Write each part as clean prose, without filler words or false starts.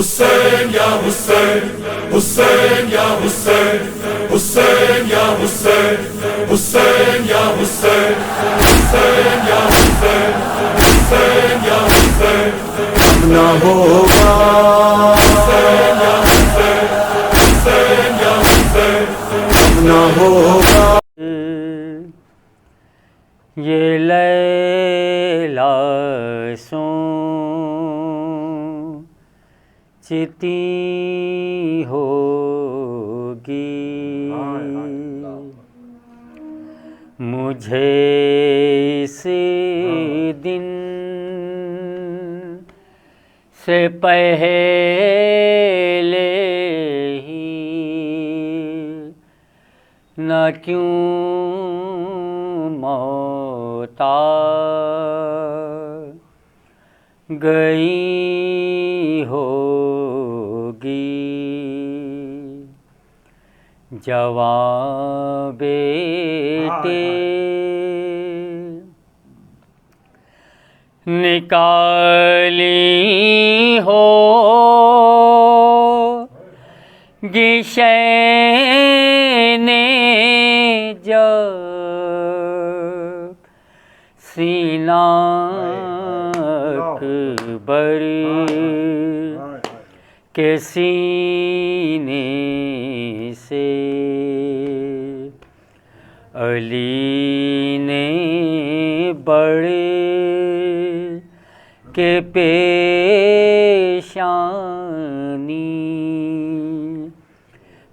Hussein ya Hussein, Hussein ya Hussein, Hussein ya Hussein, Hussein ya Hussein, Hussein ya Hussein, Hussein ya Hussein, ना होगा Hussein ya Hussein, Hussein ya Hussein, ना होगा ये लैला सो चिती होगी, मुझे इस दिन से पहले ही न क्यों मौत आ गई होगी। जवां बेटे निकाली होगी शैने जब सीना अकबर के सीने से अली ने बड़े के पेशानी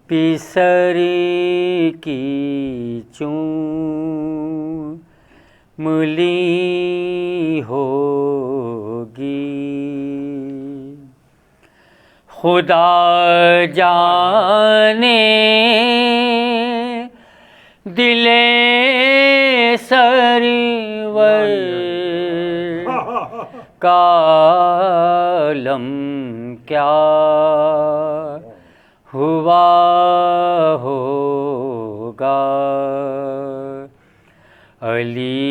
पिसरी की चूमली होगी। खुदा जाने दिले सरवर कालम क्या हुआ होगा। अली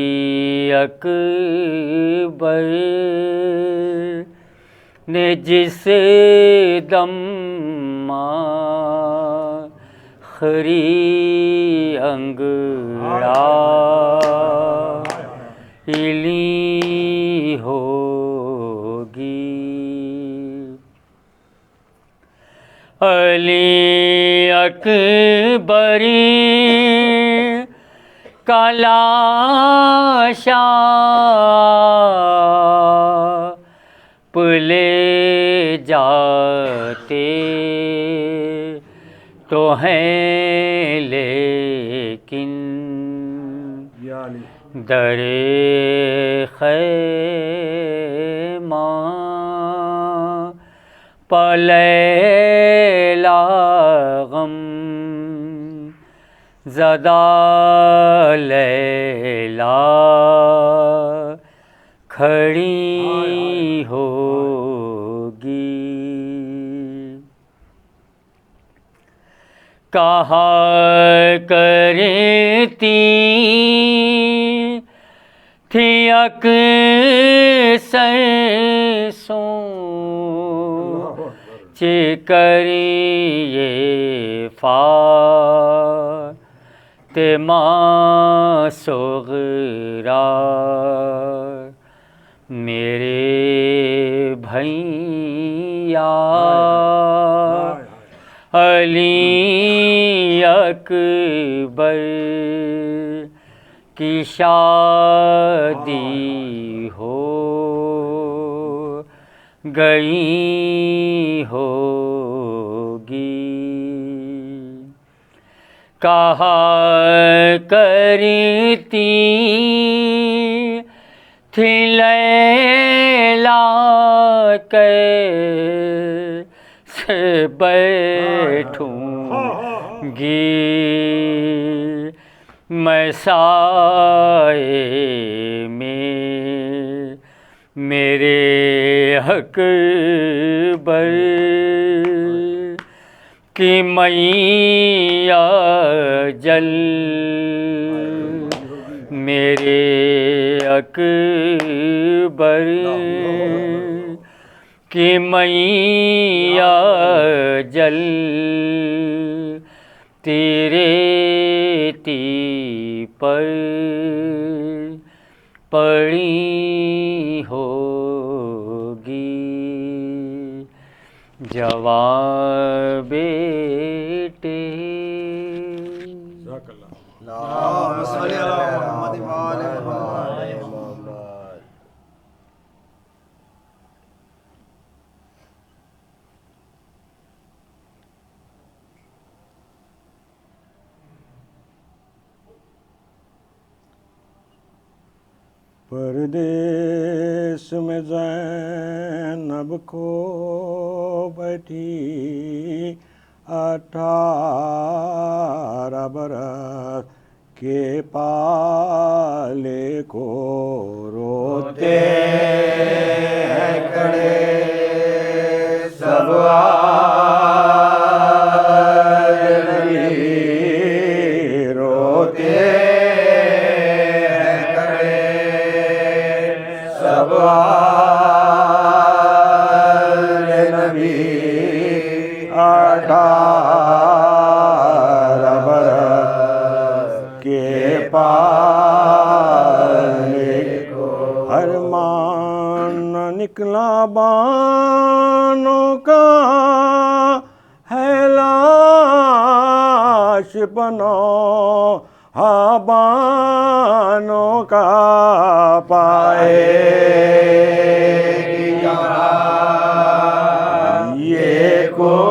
अकबर ने जिस दम आखिरी अंगड़ाई होगी। अली अकबरी का लाशा ले जाते तो हैं लेकिन दरे खैमा पलैला गम ज़दा लैला खड़ी होगी। कहा करती थी अक्सर सोच करिए फातिमा सुग़रा मेरे भैया अली अकबर की शादी हो गई होगी। कहा करती थी लैला कैसे बैठूंगी मैं साए में मेरे अकबर की मैया जल मेरे अकबर कि मैया जल तेरे ती पर पड़ी होगी जवाब बेटे। परदेश में ज़ैनब को बैठी 18 बरस के पाले को रोते हैं खड़े सब आजनबी, रोते हैं खड़े सब आजनबी। 18 बरस के पाले को हर मान निकला बानों का है लाश बनो बानों का पाए ये कोक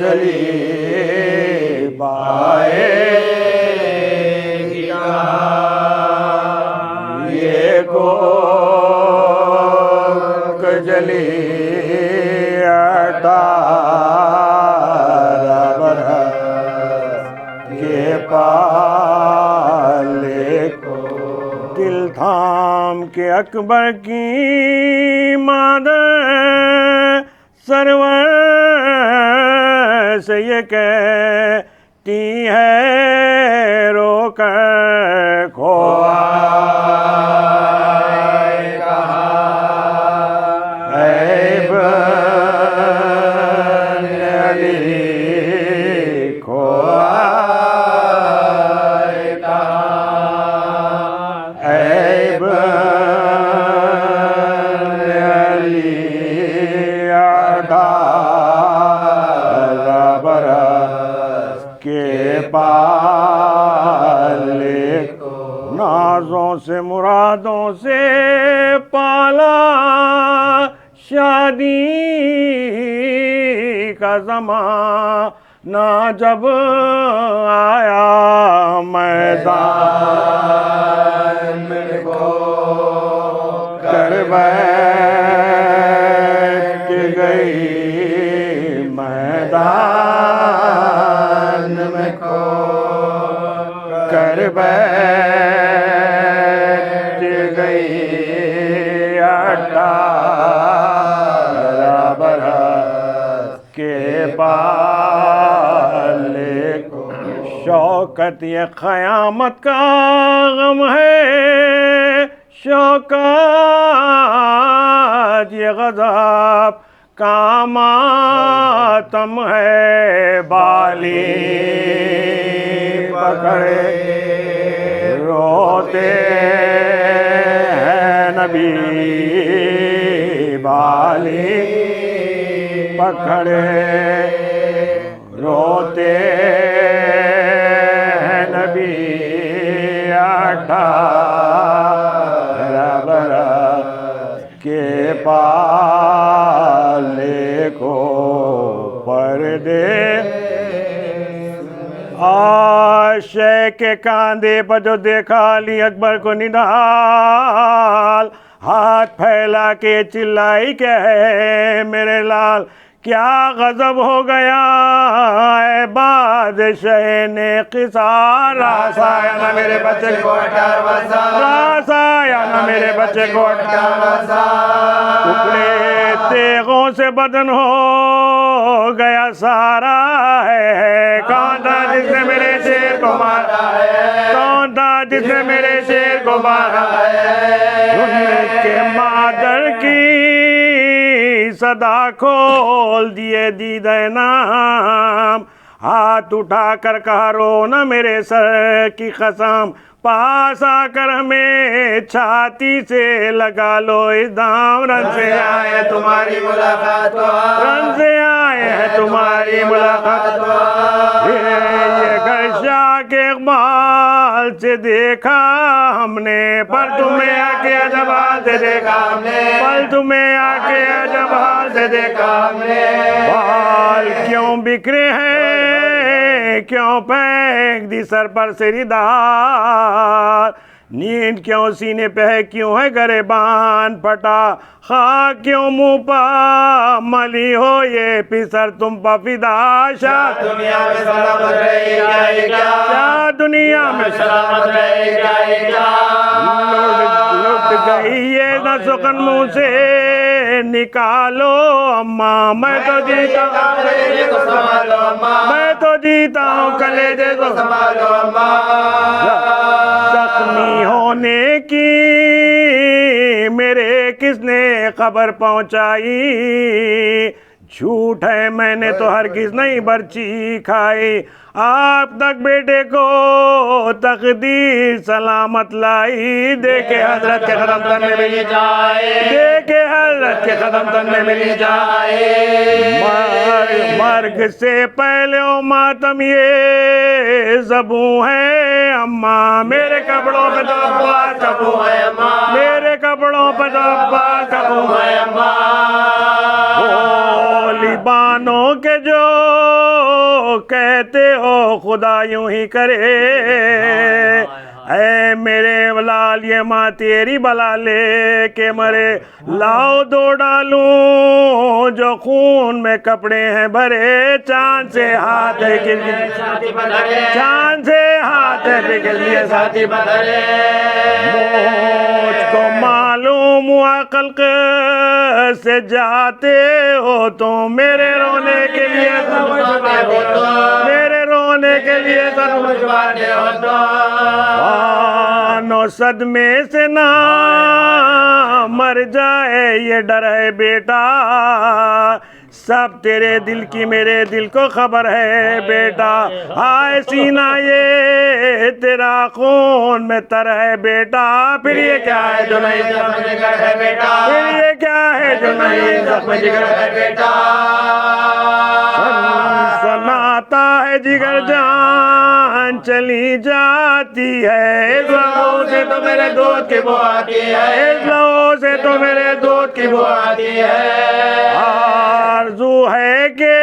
जली पाए ये कोक जली 18 बरस के पाले को दिल थाम के अकबर की मादर सरवर से ये कहती है रोकर खोआ नाज़ों से मुरादों से पाला शादी का ज़माना जब आया मैदान में को कर बैठ गई मैदान में को कर बैठ गई 18 बरस के पाले को शौकत ये क़यामत का गम है शौकत ये गज़ब का मातम है बाली पकड़े रोते हैं नबी बाली पकड़े रोते हैं नबी 18 बरस के पाले को पर्दे आशे के कांधे पर जो देखा अली अकबर को निढाल हाथ फैला के चिल्लाई के है मेरे लाल क्या गजब हो गया है बादशाह ने क़िसार रासाया ना मेरे बच्चे को रासाया ना मेरे बच्चे को टुकड़े तेगों से बदन हो गया सारा है। कौन था जिसने मेरे शेर को मारा है? कौन था जिसने मेरे शेर को मारा है? के मादर की सदा खोल दिए दीदे नाम, हाथ उठा कर कहा रो न मेरे सर की कसम, पास आकर हमें छाती से लगा लो इस दाम। रन से आए तुम्हारी मुलाकात को, रन से आए हैं तुम्हारी मुलाकात को। ये घर शाह के इकबाल से देखा हमने, पर तुम्हें आके अजब हाल से देखा हमने, पर तुम्हें आके अजब हाल से देखा हमने। बाल क्यों बिखरे हैं, क्यों फेंक दी सर पर सिरदार, नींद क्यों सीने पे है, क्यों है गरेबान फटा, खाक क्यों मुंह पा मली हो ये पिसर तुम पफिदा। शाह दुनिया में सलामत रहेगा, शाह दुनिया में सलामत रहेगा। लुट गई ये न सुकन मुंह से निकालो अम्मा, मैं तो जीता मैं तो जीता हूँ कलेजे को संभालो अम्मा। जख्मी होने की मेरे किसने खबर पहुंचाई, झूठ है मैंने तो हरगिज नहीं बर्ची खाई, आप तक बेटे को तकदीर सलामत लाई। देखे हजरत के कदम तन में मिली जाए, देखे हजरत के कदम तन में मिली जाए। मर्ग से पहले ओ मातम ये ज़बू है अम्मा, मेरे कपड़ों पे तो अब्बा कबू है अम्मा, मेरे कपड़ों पे तो अब्बा कबू है अम्मा। लिबानों के जो कहते हो खुदा यूं ही करे, ऐ मेरे लाल ये माँ तेरी बला ले के मरे, लाओ दो डालूं जो खून में कपड़े हैं भरे, चांद से हाथ है के लिए चांद से हाथ है के लिए साथी बदले। मुझको मालूम हुआ कल्क से जाते हो तो मेरे रोने के लिए मेरे रोने के लिए नो सदमे से ना मर जाए ये डर है बेटा, सब तेरे दिल की मेरे दिल को खबर है बेटा। हाय सीना ये तेरा खून में तर है बेटा, फिर ये क्या है जो नहीं जख्म जिगर है बेटा, फिर ये क्या है जो नहीं जख्म जिगर है बेटा। सनाता है जिगर जान चली जाती है, इस लहू से तो मेरे दूध की बू आती है, इस लहू से तो मेरे दूध की बू आती है। आरज़ू है के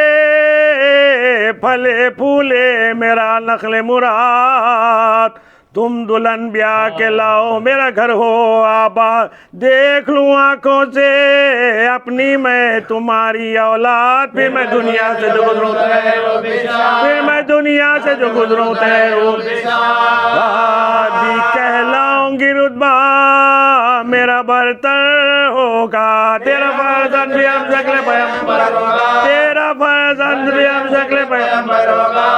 फले फूले मेरा नखले मुराद, तुम दुल्हन ब्याह के लाओ मेरा घर हो आबाद, देख लूं आंखों से अपनी मैं तुम्हारी औलाद, फिर मैं दुनिया से जो गुजरूं ठहरूं, फिर मैं दुनिया से जो गुजरूं ठहरूं। दादी कहलाऊंगी रुतबा मेरा बरतर होगा, तेरा फर्जंद भी हम शक्ल पैगंबर होगा, तेरा फर्जंद भी हम शक्ल पैगंबर होगा।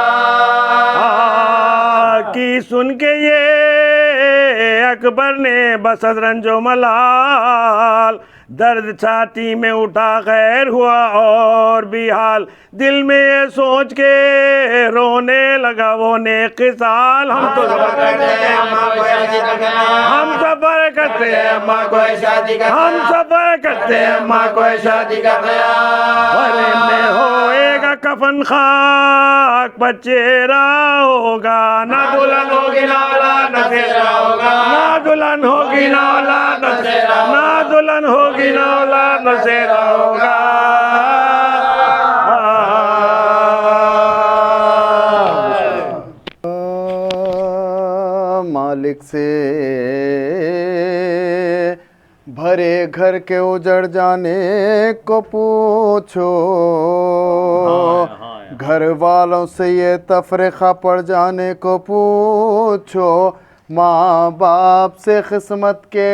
की सुन के ये अकबर ने बसत रंजो मलाल, दर्द छाती में उठा खैर हुआ और भी हाल, दिल में ये सोच के रोने लगा वो नेक साल। हम तो सफर करते हैं अम्मा को शादी का, हम सफर करते हैं अम्मा को शादी का, हम सफर करते हैं अम्मा को शादी का भरे में होएगा कफन खाक पचेरा होगा, ना दुल्हन होगी ना औलाद न सेरा होगा, ना दुल्हन होगी ना औलाद न सेरा, ना दुल्हन होगी ना औलाद न सेरा होगा। मालिक से भरे घर के उजड़ जाने को पूछो, घर वालों से ये तफरीका पड़ जाने को पूछो, माँ बाप से किस्मत के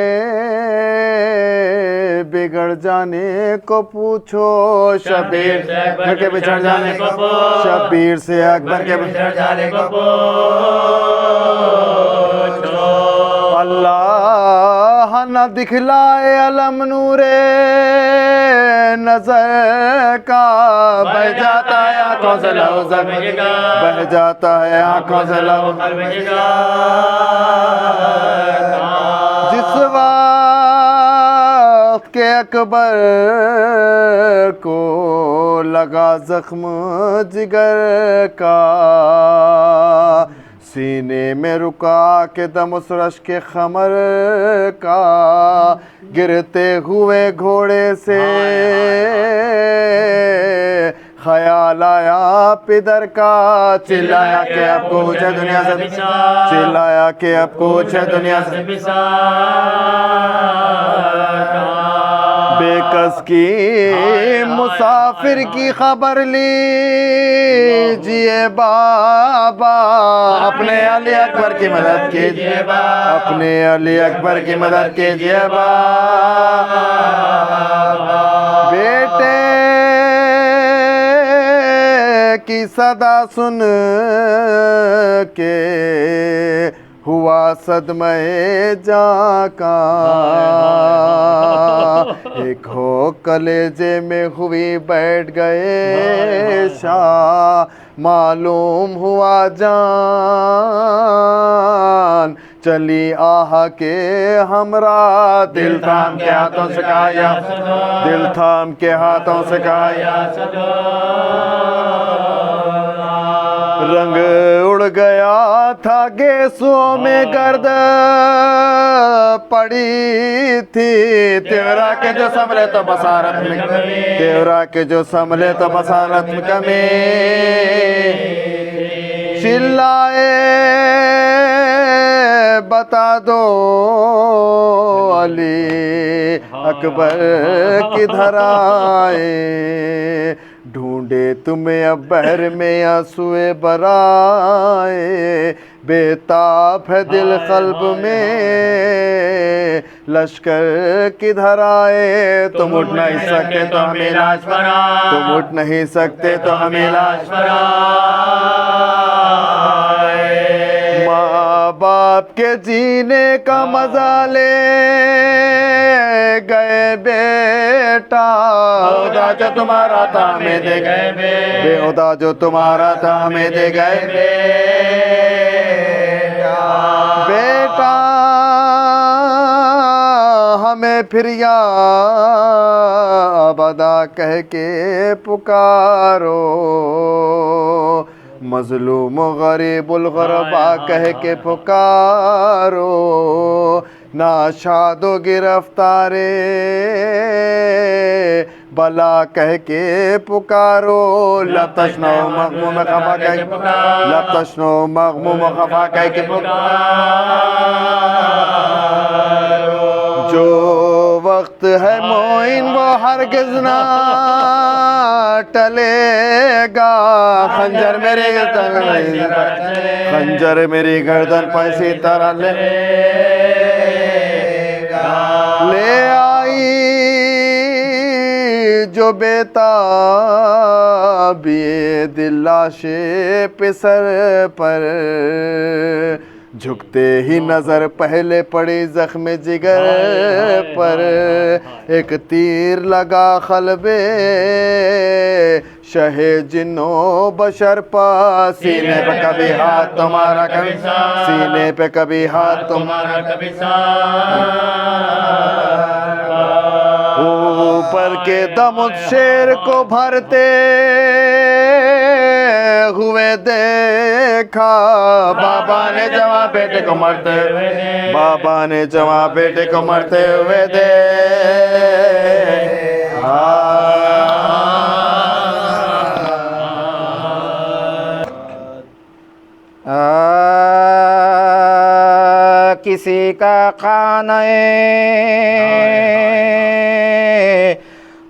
बिगड़ जाने को पूछो, शबीर से अकबर के बिछड़ जाने को पूछो, शबीर से अकबर के बिछड़ जाने को पूछो। अल्लाह न दिखलाए अलम नूरे नजर का, बह जाता है आंखों से लहू बह जाता है आंखों से लहू। जिस वक्त के अकबर को लगा जख्म जिगर का, सीने में रुका के दम उस रश के खमर का, गिरते हुए घोड़े से ख्याल आया पिदर का, चिल्लाया कि अब कुछ है दुनिया से, चिल्लाया कि अब कुछ है दुनिया से। बेकस की मुसाफिर की खबर लीजिए बाबा, अपने अली अकबर की मदद कीजिए बाबा, अपने अली अकबर की मदद कीजिए बाबा। बेटे की सदा सुन के हुआ सदमे जाका, एक हो कलेजे में हुई बैठ गए शाह, मालूम हुआ जान चली आह के हमरा, दिल थाम के हाथों से कहा, दिल थाम के हाथों से कहा, रंग उड़ गया था गेसुओं में गर्द पड़ी थी, तेवरा के जो संभले तो बसारत में, तेवरा के जो संभले तो बसारत में कमी, चिल्लाए बता दो अली अकबर किधर आए, ढूंढे तुम्हें अब बहर में आंसुए बराए, बेताब है दिल कल्ब में लश्कर किधर आए, तुम उठ नहीं सकते तो हमें लाश पर, तुम उठ नहीं सकते तो हमें लाश पर। माँ बाप के जीने का मजा ले गए बेटा, खुदा जो तुम्हारा था हमें दे गए, बेहुदा जो तुम्हारा था हमें दे गए बेटा, हमें फिर याद अदा कह के पुकारो, मजलूम गरीबुल गरबा कह के पुकारो, नाशादो गिरफ्तारे बला कह के पुकारो, लतशनो मगमूम खफा कह के पुकारो, लतशनो मगमूम खफा कह के पुकारो। जो वक्त है मोइन वो हरगिज़ ना टलेगा, खंजर मेरी गर्दन, खंजर मेरी गर्दन पर इसी तरह ले आई जो बेताबी दिल लाशे पिसर पर, झुकते ही नजर पहले पड़ी जख्म जिगर पर, एक तीर लगा खलबे शहे जिन्नो बशर पास, सीने पे कभी हाथ तुम्हारा कभी, सीने पे कभी हाथ तुम्हारा कभी, ऊपर के दम उस शेर को भरते हुए देखा, बाबा ने जवाब बेटे को मरते हुए, बाबा ने जवाब बेटे को मरते हुए देखा। किसी का खाने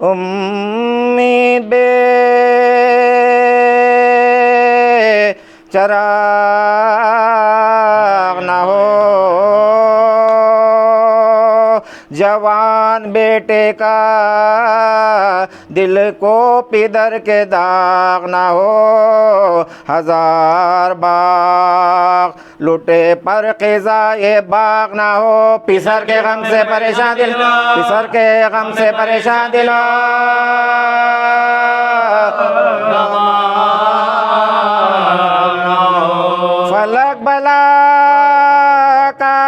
उम्मीद बे चराग न हो, जवान बेटे का दिल को पिदर के दाग ना हो, हजार बाग लुटे पर क़िज़ा ये बाग ना हो। पिसर के गम से परेशान दिल, पिसर के गम से परेशान दिल, फलक बला का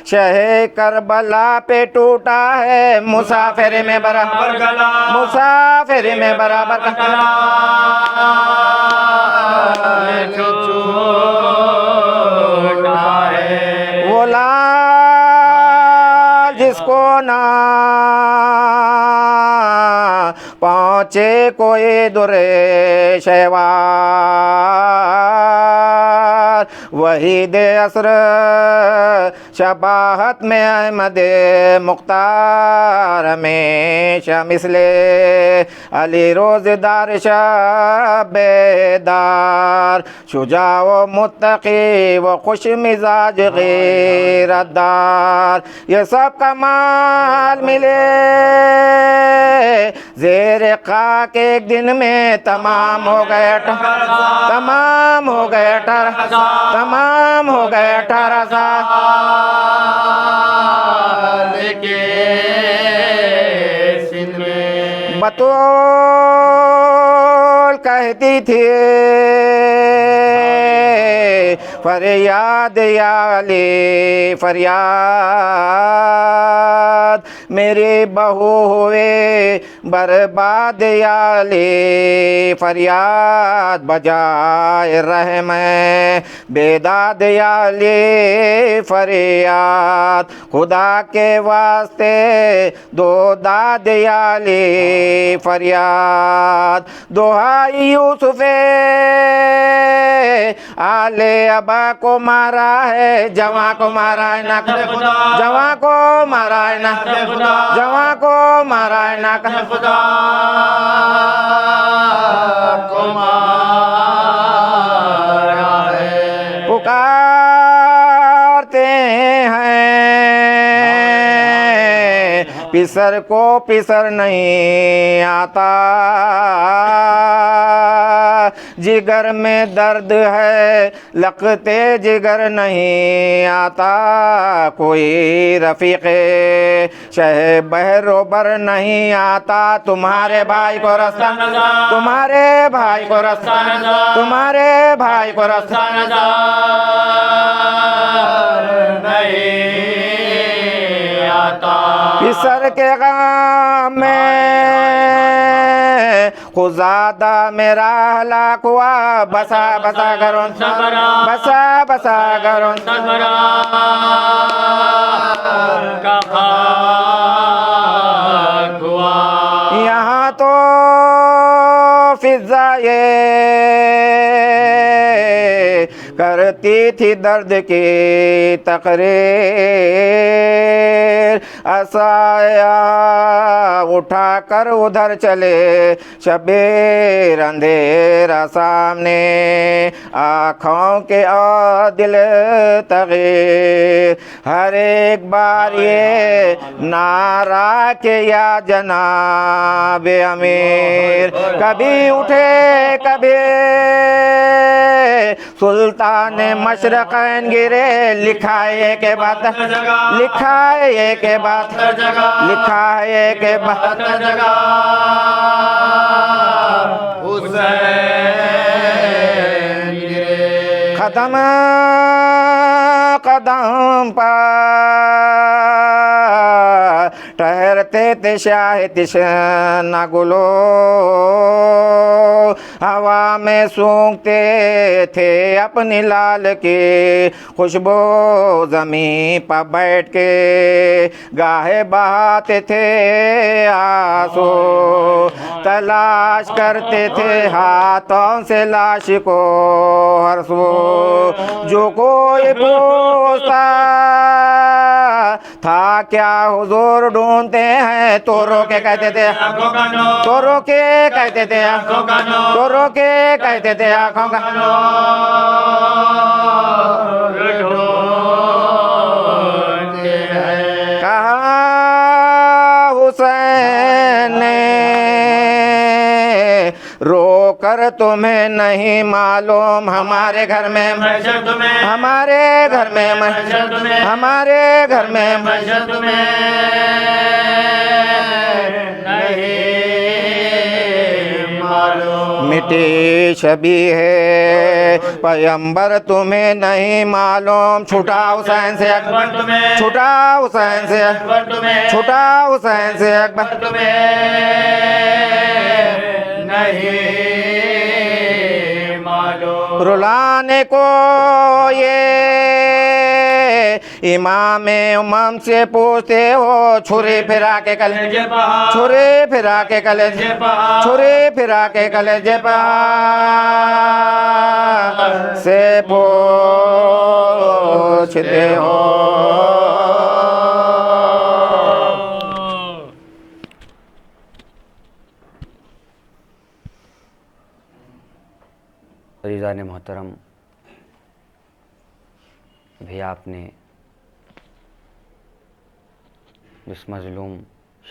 शहे करबला पे टूटा है, मुसाफिर में बराबर गला, मुसाफिर में बराबर गला, वो लाल जिसको ना पहुँचे कोई दुरे शहवार, वही दे असर शबाहत में अहमद मुख्तार में शमिसले अली रोज़दार शबेदार, शुजाओ मुत्तकी व खुश मिजाज गैरतदार, ये सब कमाल मिले ज़ेर खाक एक दिन में तमाम हो गए, तमाम हो गए, तमाम हो गए 18 साल के सिंध में। बतौल कहती थी फरियाद याले फरियाद, मेरे बहू हुए बर्बाद याले फरियाद, बजाए रहम बेदाद याले फरियाद, खुदा के वास्ते दो दाद याले फरियाद, दोहाई यूसुफे आले अबा को मारा है, जवां को मारा है ना, जवां को मारा है ना, जवां को मारा है ना, खुदा को मारा है। पुकारते हैं पिसर को पिसर नहीं आता, जिगर में दर्द है लगते जिगर नहीं आता, कोई रफ़ीक़े शह बहरोबर नहीं आता, तुम्हारे भाई को रास्ता, तुम्हारे भाई को रास्ता, तुम्हारे भाई को रास्ता नहीं आता। पिसर के गम में खुजादा मेरा हलाक हुआ, बसा बसा घरों, बसा बसा घरों यहाँ तो फिजाए करती थी दर्द की तकरीर, असाया उठा कर उधर चले, शबीर अंधेरा सामने आँखों के और दिल तगीर, हर एक बार ये नारा के या जनाब अमीर, कभी उठे कभी सुल्तान मशरक़ैन गिरे, लिखा है के बाद, लिखा है के बाद, लिखा है के बाद, कदम कदम पर ठहरते थे शाह तिशना गुलो, हवा में सूंघते थे अपनी लाल की खुशबू, ज़मीं पर बैठ के गाहे बहाते थे आंसू, तलाश करते थे हाथों से लाश को हर सू, जो कोई पूछता था क्या हुजूर ढूंढते हैं, तो रोके कहते थे, तो रोके कहते थे, तो रोके कहते थे आँखों का ढूंढते हुसैन ने रो कर तुम्हें नहीं मालूम हमारे घर में मस्जिद में, हमारे घर में मस्जिद में, हमारे घर में मस्जिद में नहीं मालूम। मिटी छवि है पैगंबर तुम्हें नहीं मालूम। छूटा हुसैन से अकबर तुम्हें, छूटा हुसैन से अकबर तुम्हें, छूटा हुसैन से अकबर तुम्हें नहीं मालूम। रुलाने को ये इमाम उमम से पूछते हो छुरी फिरा के कलेजे छुरी फिरा के कलेजे छुरी फिरा के कलेजे से पूछते हो। अज़ीज़ान मोहतरम, भी आपने जिस मज़लूम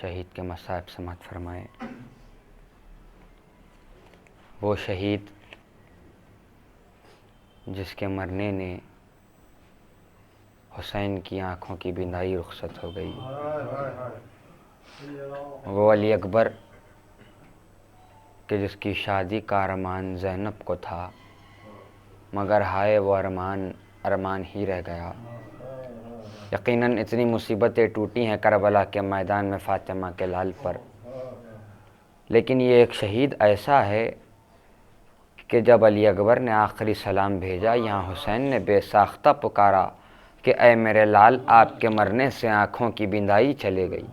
शहीद के मसाइब समात फरमाए, वो शहीद जिसके मरने ने हुसैन की आँखों की बिंदाई रुखसत हो गई, वो अली अकबर कि जिसकी शादी का अरमान ज़ैनब को था, मगर हाय वो अरमान ही रह गया। यकीनन इतनी मुसीबतें टूटी हैं करबला के मैदान में फ़ातिमा के लाल पर, लेकिन ये एक शहीद ऐसा है कि जब अली अकबर ने आखिरी सलाम भेजा, यहाँ हुसैन ने बेसाख्ता पुकारा कि ऐ मेरे लाल, आपके मरने से आँखों की बिंदाई चले गई।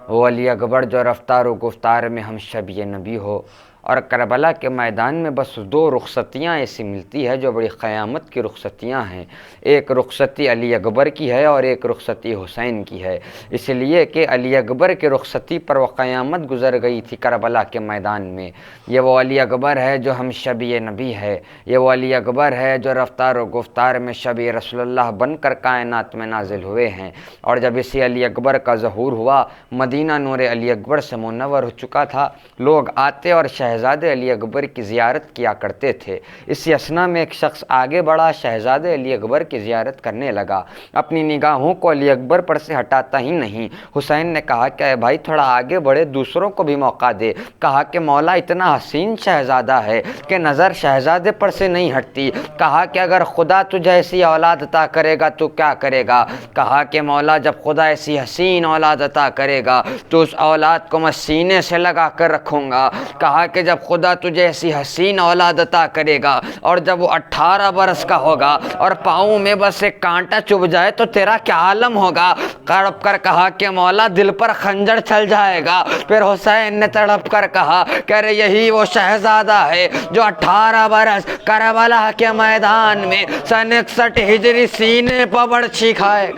वो अली अकबर जो रफ्तार व गुफ्तार में हम शबीए नबी हो, और करबला के मैदान में बस दो रुखसतियाँ ऐसी मिलती है जो बड़ी क़यामत की रुखसतियाँ हैं। एक रुखसती अली अकबर की है और एक रुखसती हुसैन की है, इसलिए कि अली अकबर के रुखसती पर वह क़यामत गुज़र गई थी करबला के मैदान में। ये वो अली अकबर है जो हम शबीए नबी है, ये वो अली अकबर है जो रफ्तार व गुफ्तार में शबीए रसूलुल्लाह बनकर कायनात में नाजिल हुए हैं। और जब इसी अली अकबर का ज़हूर हुआ, मदीना नूर अली अकबर से मुनव्वर हो चुका था, लोग आते और शहज़ादे अली अकबर की ज़ियारत किया करते थे। इसी असना में एक शख्स आगे बढ़ा, शहज़ादे अली अकबर की ज़ियारत करने लगा, अपनी निगाहों को अली अकबर पर से हटाता ही नहीं। हुसैन ने कहा कि भाई थोड़ा आगे बढ़े, दूसरों को भी मौका दे। कहा कि मौला इतना हसीन शहज़ादा है कि नज़र शहज़ादे पर से नहीं हटती। कहा कि अगर खुदा तुझे ऐसी औलाद अता करेगा तो क्या करेगा? कहा कि मौला जब खुदा ऐसी हसीन औलाद अता करेगा तो उस औलाद को मैं सीने से लगा कर रखूँगा। कहा कि जब खुदा तुझे ऐसी हसीन औलाद अता करेगा और जब वो 18 बरस का होगा और पाँव में बस एक कांटा चुभ जाए तो तेरा क्या आलम होगा? तड़प कर कहा कि मौला दिल पर खंजर चल जाएगा। फिर हुसैन ने तड़प कर कहा कि अरे यही वो शहजादा है जो 18 बरस करबला के मैदान में सन 61 हिजरी सीने पर बरछी खाए।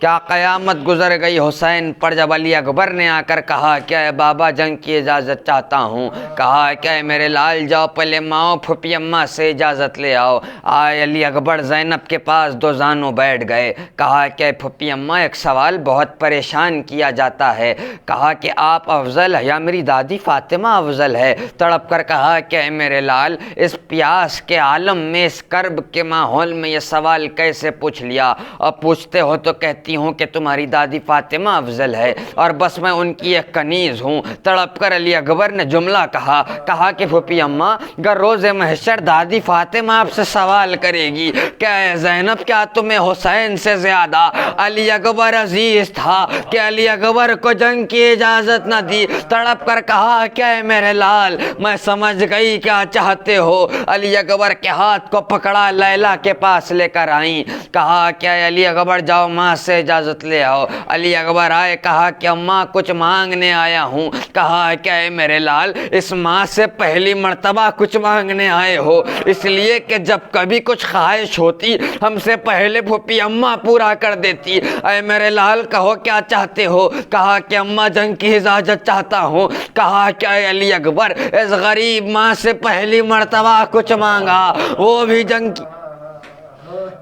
क्या क़यामत गुज़र गई हुसैन पर जब अली अकबर ने आकर कहा क्या बाबा जंग की इजाज़त चाहता हूँ। कहा क्या मेरे लाल जाओ पहले माओ फुफी अम्मा से इजाज़त ले आओ। आए अली अकबर ज़ैनब के पास दो जानों बैठ गए। कहा क्या फुफी अम्मा एक सवाल बहुत परेशान किया जाता है। कहा कि आप अफजल है या मेरी दादी फ़ातिमा अफजल है? तड़प कर कहा क्या मेरे लाल इस प्यास के आलम में, इस कर्ब के माहौल में ये सवाल कैसे पूछ लिया? और पूछते हो तो कहती हूँ कि तुम्हारी दादी फातिमा अफजल है और बस मैं उनकी एक कनीज़ हूँ। तड़प कर अली अकबर ने जुमला कहा कि फूफी अम्मा अगर रोज़े महशर दादी फातिमा आपसे सवाल करेगी क्या है ज़ैनब क्या तुम्हें हुसैन से ज़्यादा अली अकबर अजीज़ था कि अली अकबर को जंग की इजाज़त न दी? तड़प कर कहा क्या है मेरे लाल मैं समझ गई क्या चाहते हो। अली अकबर के हाथ को पकड़ा, लैला के पास लेकर आई। कहा क्या अली अकबर जाओ माँ से इजाज़त ले आओ। अली अकबर आए, कहा कि अम्मा कुछ मांगने आया हूँ। कहा क्या है मेरे लाल इस माँ से पहली मर्तबा कुछ मांगने आए हो, इसलिए कि जब कभी कुछ ख्वाहिश होती हमसे पहले फूफी अम्मा पूरा कर देती। अरे मेरे लाल कहो क्या चाहते हो? कहा कि अम्मा जंग की इजाज़त चाहता हूँ। कहा क्या है अली अकबर इस गरीब माँ से पहली मर्तबा कुछ मांगा, वो भी जंग की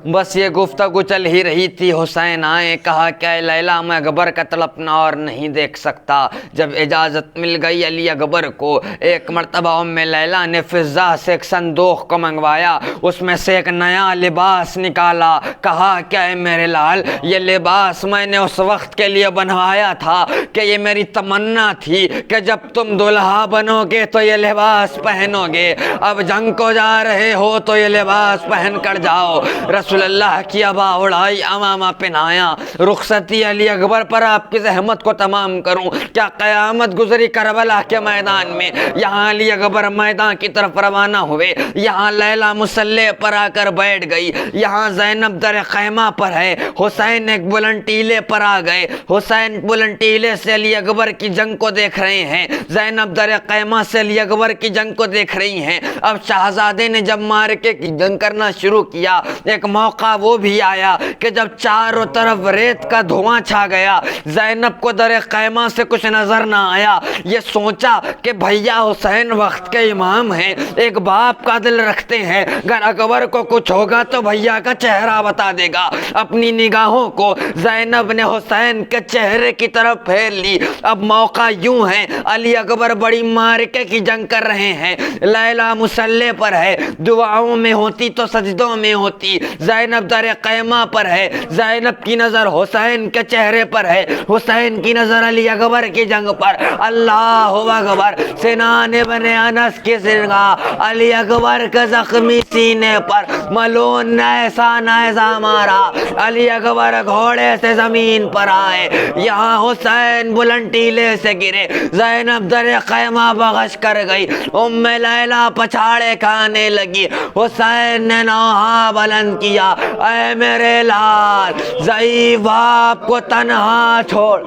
बस ये गुफ्तगू चल ही रही थी, हुसैन आए, कहा क्या लैला मैं अकबर का तड़पना और नहीं देख सकता। जब इजाज़त मिल गई अली अकबर को, एक मरतबा उम्मे लैला ने फिज़ा से एक संदूक को मंगवाया, उसमें से एक नया लिबास निकाला। कहा क्या है मेरे लाल, ये लिबास मैंने उस वक्त के लिए बनवाया था कि ये मेरी तमन्ना थी कि जब तुम दुल्हा बनोगे तो ये लिबास पहनोगे, अब जंग को जा रहे हो तो ये लिबास पहन कर जाओ। रसूलुल्लाह की अबा उड़ाई, अमामा पहनाया, रुखसती अली अकबर पर आपकी जहमत को तमाम करूं, क्या क़यामत गुजरी करबला के मैदान में। यहाँ अली अकबर मैदान की तरफ रवाना हुए, यहाँ लैला मुसल्ले पर आकर बैठ गई, यहाँ ज़ैनब दर खैमा पर है, हुसैन एक बुलंद टीले पर आ गए, हुसैन बुलंद टीले से अली अकबर की जंग को देख रहे हैं, ज़ैनब दर खैमा से अली अकबर की जंग को देख रही हैं। अब शहजादे ने जब मार्के की जंग करना शुरू किया, एक मौका वो भी आया कि जब चारों तरफ रेत का धुआं छा गया, ज़ैनब को दर खैमा से कुछ नजर ना आया। ये सोचा कि भैया हुसैन वक्त के इमाम हैं, एक बाप का दिल रखते हैं, अगर अकबर को कुछ होगा तो भैया का चेहरा बता देगा। अपनी निगाहों को ज़ैनब ने हुसैन के चेहरे की तरफ फेर ली। अब मौका यूं है, अली अकबर बड़ी मार्के की जंग कर रहे हैं, लैला मुसल्ले पर है, दुआओं में होती तो सजदों में होती, ज़ैनब दर क़ैमा पर है, ज़ैनब की नज़र हुसैन के चेहरे पर है, हुसैन की नज़र अली अकबर की जंग पर। अल्लाहु अकबर। सिनान बने अनस की सिरगा, अली अकबर के ज़ख्मी सीने पर मलून ने ऐसा मारा, अली अकबर घोड़े से ज़मीन पर आए, यहाँ हुसैन बुलंद टीले से गिरे, ज़ैनब दर क़ैमा बगश कर गई, उम्मे लैला पछाड़े खाने लगी, हुसैन ने नौहा बुलंद किया, ऐ मेरे लाल ज़ईफ़ बाप को तन्हा छोड़,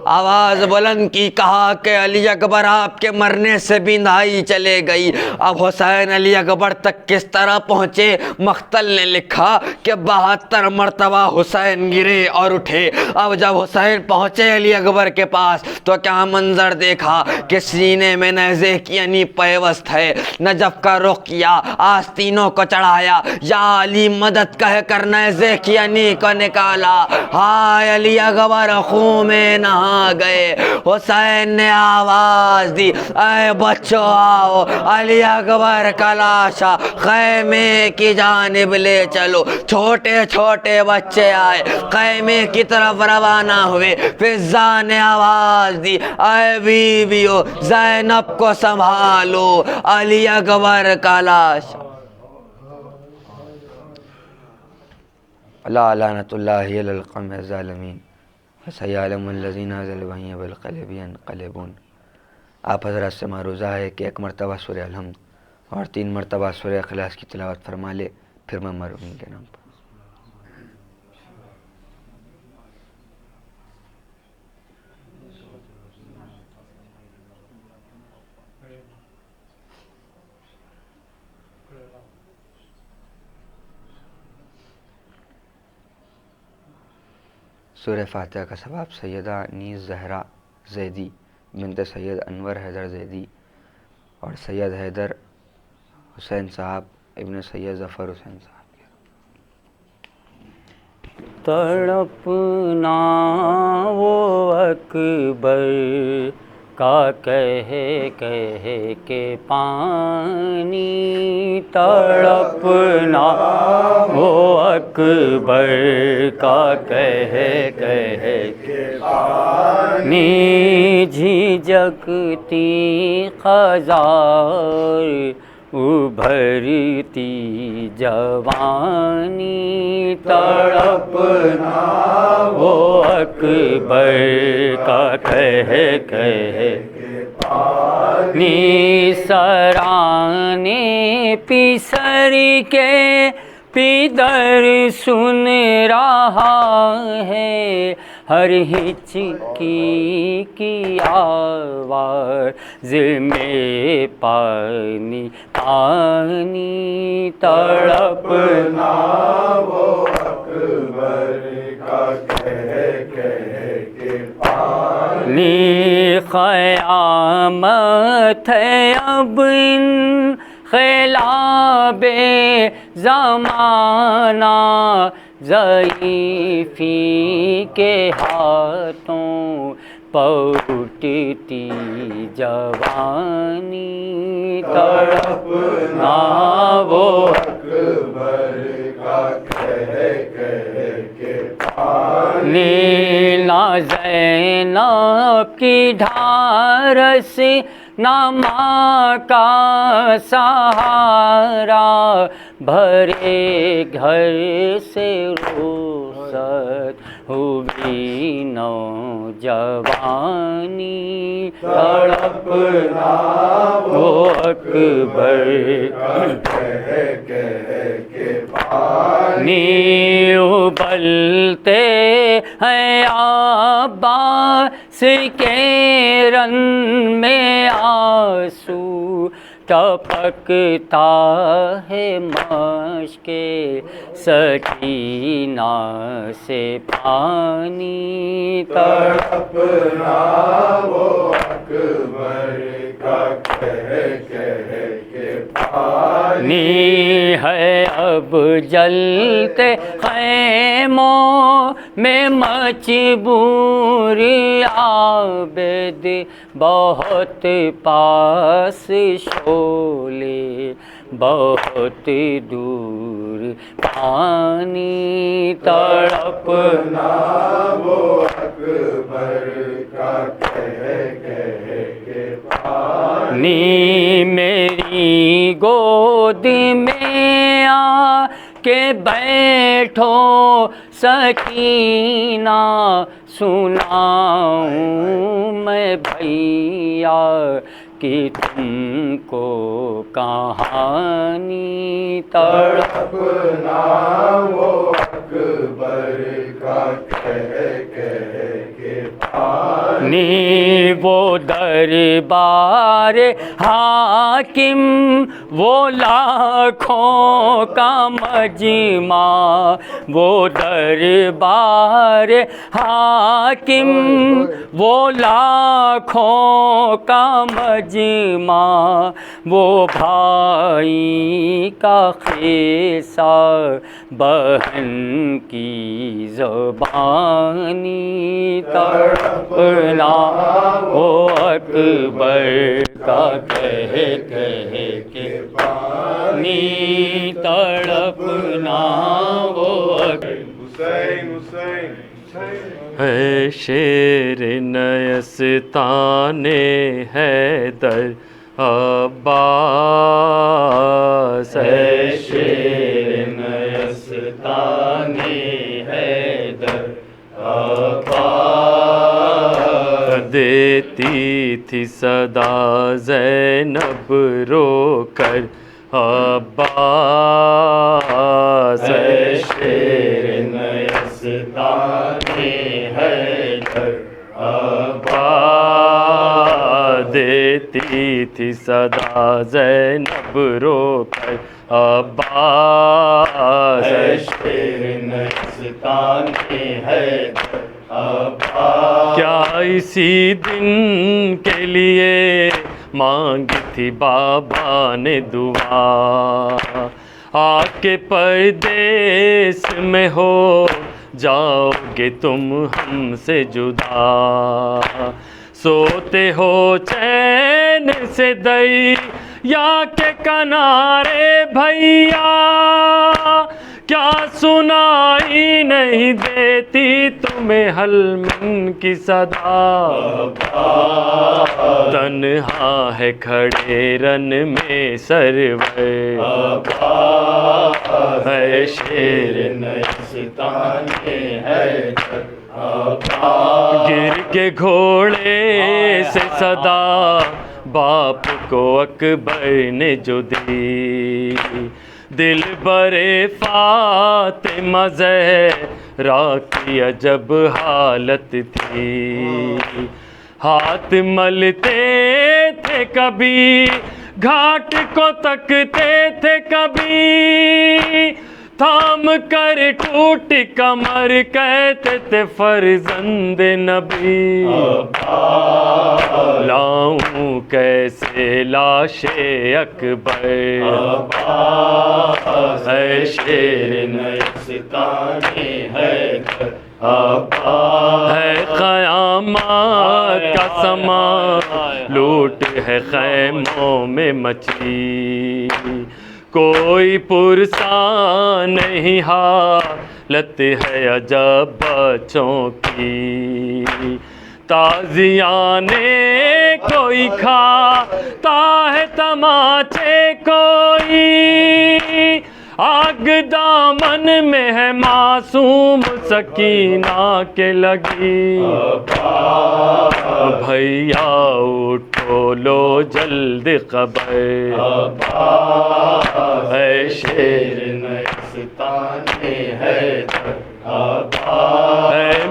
आवाज़ बुलंद की, कहा कि अली अकबर आपके मरने से बिंदाई चले गई। अब हुसैन अली अकबर तक किस तरह पहुँचे, मख्तल ने लिखा कि 72 मरतबा हुसैन गिरे और उठे। अब जब हुसैन पहुँचे अली अकबर के पास तो क्या मंजर देखा कि सीने में नेज़े की यानी पैवस्त है, नजफ का रुख किया, आस्तीनों को चढ़ाया, या अली मदद कह कर नेज़े की यानी को निकाला। हाय अली अकबर खून में नहा गए। हुसैन ने आवाज दी, ऐ बच्चों आओ, अली अकबर का लाशा खैमे की जानिब ले चलो। छोटे छोटे बच्चे आए, खैमे की तरफ रवाना हुए। फिजा ने आवाज दी, ऐ बीवियों ज़ैनब को संभालो, अली अकबर का लाशा। अल्लाह लानतुल्लाहि अलल कौमिज़ ज़ालिमीन सयालमुल्लज़ीना आप हज़रत से मारूज़ा है कि एक मरतबा सूरह अलहम्द और 3 मरतबा सूरह इखलास की तिलावत फरमा ले, फिर मैं मरूमी के नाम पर। सूरह फातिहा का सवाब सैयदा नीज़ ज़हरा ज़ैदी बिनते सैयद अनवर हैदर ज़ैदी और सैयद हैदर हुसैन साहब इब्न सैयद ज़फ़र हुसैन साहब के। तड़पना वो अकबर का कह के पानी, तड़पना वो अकबर का कह के पानी, झिझकती खज़ार उभरती जवानी, तड़पना वो अकबर का कह पानी, सराने पिसर के पिदर सुन रहा है, हर हिचकी की आवाज़ में पानी पानी, तड़पना वो अकबर का कह के पानी, क़यामत है अब इन ख़िलाबे ज़माने ज़ईफ़ी के हाथों पौटती जवानी तड़पना वो अकबर का कह के नीला ज़ैनब की ढारस ना माँ का सहारा भरे घर से रुखसत हुई नौजवानी तड़पना वो अकबर के नी उबलते हैं अब्बास के रन में आंसू टपकता है मश्के सकीना से पानी तड़पना वो अकबर का कह के नी है अब जलते खैमों में मजबूरी आबद बहुत पास शोले बहुत दूर पानी तड़पना वो अकबर का कह के नी मेरी गोद में आ के बैठो सकीना सुनाऊं मैं भैया कि तुमको कहानी तड़पना वो अकबर का कह के नी वो दरबार हाकिम वो लाखों का मजमा वो दरबार हाकिम वो लाखों का मजमा वो भाई का ख़िस्सा बहन की ज़बानी तड़पना वो अकबर का कह के पानी तड़पना वो है शेर नयस्ताने हैदर अब्बास है शेर नयस्ताने हैदर अब्बास देती थी सदा ज़ैनब रोकर अब्बास है शेर नयस्ताने हैदर अब्बास देती थी सदा ज़ैनब रोकर अब्बास है शेर नयस्ताने हैदर अब्बास क्या इसी दिन के लिए मांगी थी बाबा ने दुआ आके परदेस में हो जाओगे तुम हमसे जुदा सोते हो चैन से दरिया के किनारे भैया क्या सुनाई नहीं देती तुम्हें हलमिन की सदा तन्हा है खड़े रन में सरवर है शेर नयस्ताने हैदर गिर के घोड़े से सदा बाप को अकबर ने जो दी दिल बरे फातिमा ज़हरा की अजब हालत थी हाथ मलते थे कभी घाट को तकते थे कभी थाम कर टूट कमर कहते थे फर्जंद नबी। लाऊं कैसे लाशे अकबर, है शेर नयस्ताने है है क़यामत का समा, लूट है खैमों में मची। कोई पुरसा नहीं हालत है अजब बच्चों की। ताजियाने कोई खाता है तमाचे कोई, आग दामन में है मासूम सकीना के लगी। भैया उठो लो जल्द खबर, है शेर नयस्ताने है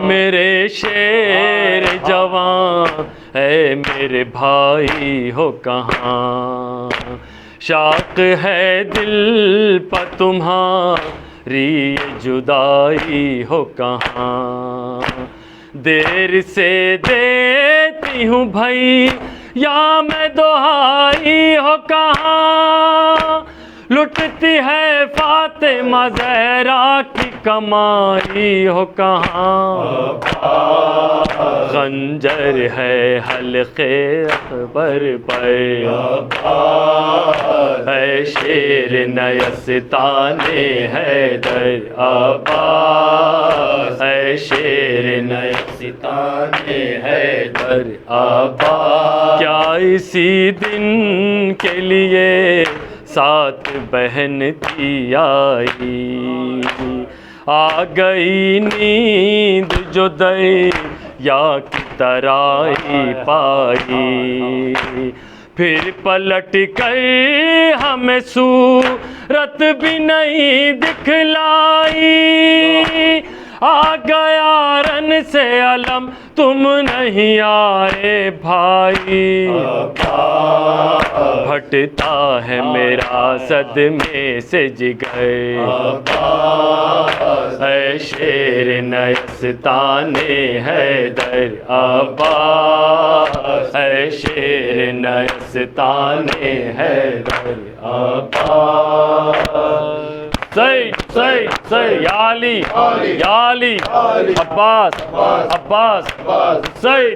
मेरे शेर जवान, है मेरे भाई हो कहाँ। शाक है दिल पर तुम्हारी ये जुदाई हो कहाँ। देर से देती हूँ भाई या मैं दुहाई हो कहाँ। लुटती है फातिमा ज़हरा की कमाई हो कहाँ। खंजर है हल्के अकबर पर, है शेर नयस्ताने हैदर आबाद, है शेर नयस्ताने हैदर आबाद। क्या इसी दिन के लिए सात बहन थी आई, आ गई नींद जो दरिया की तरह ही पाई। फिर पलट कर हमें सूरत भी नहीं दिखलाई। आ गया रन से अलम तुम नहीं आए भाई। फटता है मेरा सदमे से जिगर, है शेर नयस्ताने हैदर आबाद, है शेर नयस्ताने हैदर आबाद। सही याली अब्बास अब्बास सही